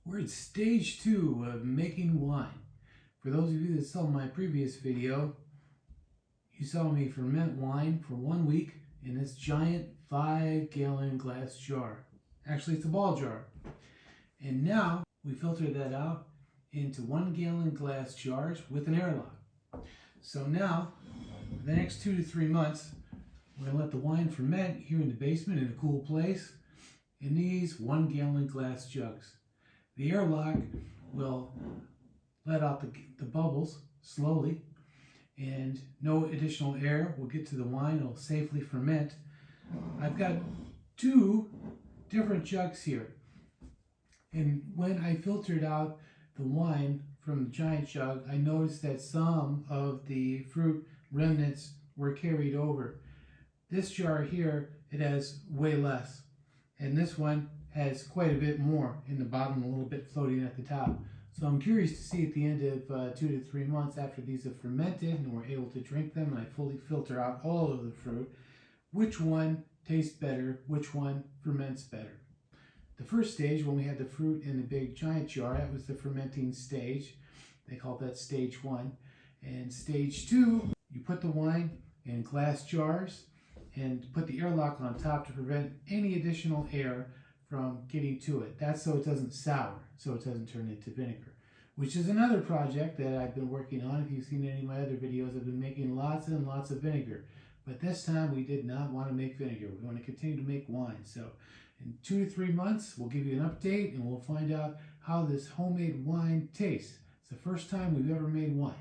We're at stage 2 of making wine. For those of you that saw my previous video, you saw me ferment wine for 1 week in this giant 5-gallon glass jar. Actually, it's a ball jar. And now we filter that out into 1-gallon glass jars with an airlock. So now, for the next 2 to 3 months, we're going to let the wine ferment here in the basement in a cool place in these 1-gallon glass jugs. The airlock will let out the bubbles slowly, and no additional air will get to the wine. It'll safely ferment. I've got 2 different jugs here, and when I filtered out the wine from the giant jug, I noticed that some of the fruit remnants were carried over. This jar here, it has way less, and this one has quite a bit more in the bottom, a little bit floating at the top. So I'm curious to see at the end of 2 to 3 months after these have fermented and we're able to drink them and I fully filter out all of the fruit, which one tastes better, which one ferments better. The first stage, when we had the fruit in the big giant jar, that was the fermenting stage. They call that stage 1. And stage 2, you put the wine in glass jars and put the airlock on top to prevent any additional air from getting to it. That's so it doesn't sour, so it doesn't turn into vinegar, which is another project that I've been working on. If you've seen any of my other videos, I've been making lots and lots of vinegar. But this time we did not want to make vinegar. We want to continue to make wine. So in 2 to 3 months, we'll give you an update and we'll find out how this homemade wine tastes. It's the first time we've ever made wine.